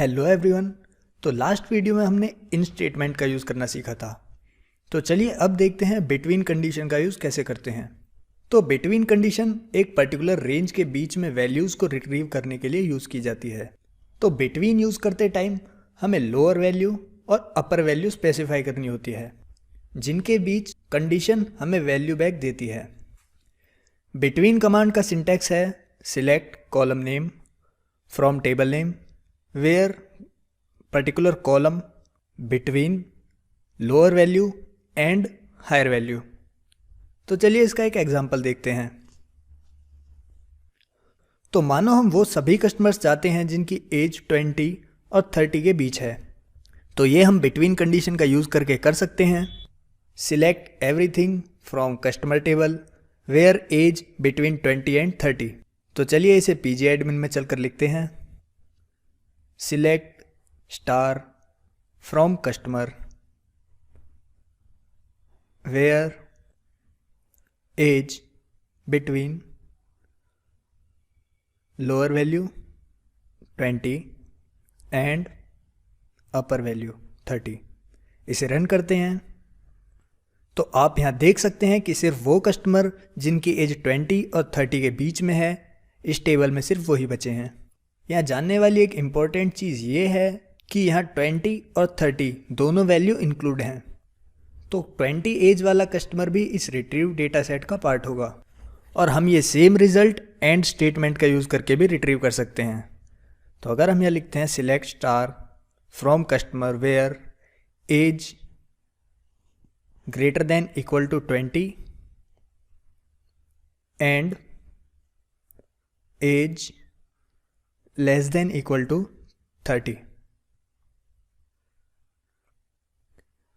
Hello everyone. तो last video में हमने इन स्टेटमेंट का यूज़ करना सीखा था। तो चलिए अब देखते हैं बिटवीन कंडीशन का यूज़ कैसे करते हैं। तो बिटवीन कंडीशन एक पर्टिकुलर रेंज के बीच में वैल्यूज़ को रिट्रीव करने के लिए यूज़ की जाती है। तो बिटवीन यूज़ करते टाइम हमें लोअर वैल्यू और अपर वैल्यू स्पेसिफाई करनी होती है, जिनके बीच कंडीशन हमें वैल्यू बैक देती है। बिटवीन कमांड का सिंटैक्स है select column name from table name where particular column between lower value and higher value। तो चलिए इसका एक एग्जांपल देखते हैं। तो मानो हम वो सभी कस्टमर्स चाहते हैं जिनकी एज 20 और 30 के बीच है। तो ये हम बिटवीन कंडीशन का यूज़ करके कर सकते हैं। Select everything from customer table where age between 20 and 30। तो चलिए इसे पीजी एडमिन में चलकर लिखते हैं। Select star from customer where age between lower value 20 and upper value 30। इसे रन करते हैं तो आप यहाँ देख सकते हैं कि सिर्फ वो कस्टमर जिनकी एज 20 और 30 के बीच में है, इस टेबल में सिर्फ वही बचे हैं। यहाँ जानने वाली एक इम्पॉर्टेंट चीज़ ये है कि यहाँ 20 और 30 दोनों वैल्यू इंक्लूड हैं। तो 20 एज वाला कस्टमर भी इस रिट्रीव डेटा सेट का पार्ट होगा और हम ये सेम रिजल्ट एंड स्टेटमेंट का यूज़ करके भी रिट्रीव कर सकते हैं। तो अगर हम यहाँ लिखते हैं select star from customer where age greater than equal to 20 and age less than equal to 30।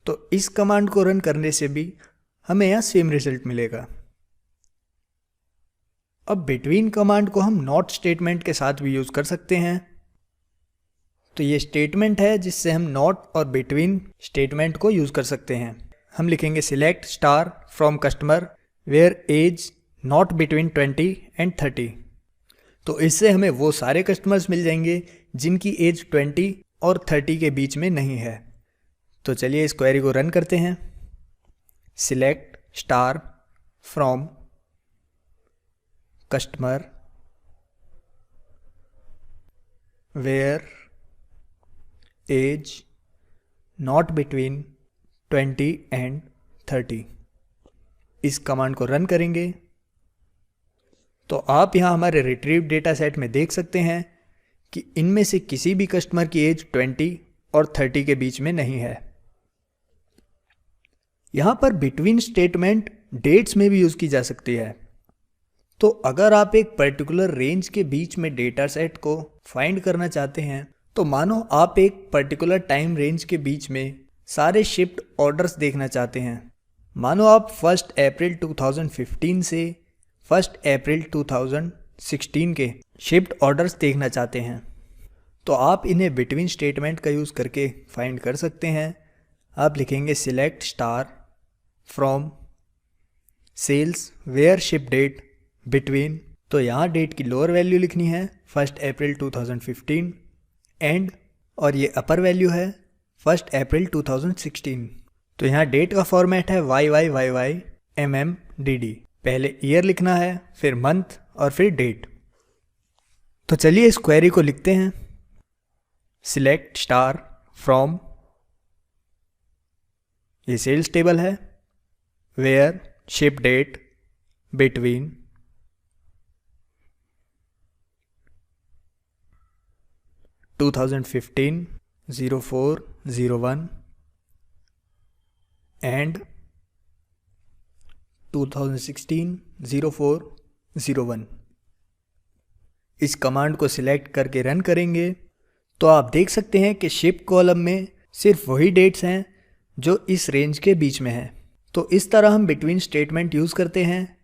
तो इस कमांड को रन करने से भी हमें यहां सेम रिजल्ट मिलेगा। अब बिटवीन कमांड को हम नॉट स्टेटमेंट के साथ भी यूज कर सकते हैं। तो ये स्टेटमेंट है जिससे हम नॉट और बिटवीन स्टेटमेंट को यूज कर सकते हैं। हम लिखेंगे select star from customer where age not between 20 and 30। तो इससे हमें वो सारे कस्टमर्स मिल जाएंगे जिनकी एज 20 और 30 के बीच में नहीं है। तो चलिए इस क्वेरी को रन करते हैं। Select star from customer where age not between 20 and 30। इस कमांड को रन करेंगे तो आप यहाँ हमारे रिट्रीव डेटा सेट में देख सकते हैं कि इनमें से किसी भी कस्टमर की एज 20 और 30 के बीच में नहीं है। यहाँ पर बिटवीन स्टेटमेंट डेट्स में भी यूज़ की जा सकती है। तो अगर आप एक पर्टिकुलर रेंज के बीच में डेटा सेट को फाइंड करना चाहते हैं, तो मानो आप एक पर्टिकुलर टाइम रेंज के बीच में सारे शिफ्ट ऑर्डर्स देखना चाहते हैं। मानो आप 1 अप्रैल 2015 से 1 अप्रैल 2016 के शिफ्ट ऑर्डर्स देखना चाहते हैं, तो आप इन्हें बिटवीन स्टेटमेंट का यूज़ करके फाइंड कर सकते हैं। आप लिखेंगे select star from sales where ship date between. तो यहाँ डेट की लोअर वैल्यू लिखनी है 1 अप्रैल 2015 एंड, और ये अपर वैल्यू है 1 अप्रैल 2016। तो यहाँ डेट का फॉर्मेट है YYYYMMDD। पहले ईयर लिखना है, फिर मंथ और फिर डेट। तो चलिए इस क्वेरी को लिखते हैं। सिलेक्ट स्टार फ्रॉम, ये सेल्स टेबल है, where ship date between 2015 0401 and 2016 0401। इस कमांड को सिलेक्ट करके रन करेंगे तो आप देख सकते हैं कि शिप कॉलम में सिर्फ वही डेट्स हैं जो इस रेंज के बीच में हैं। तो इस तरह हम बिटवीन स्टेटमेंट यूज़ करते हैं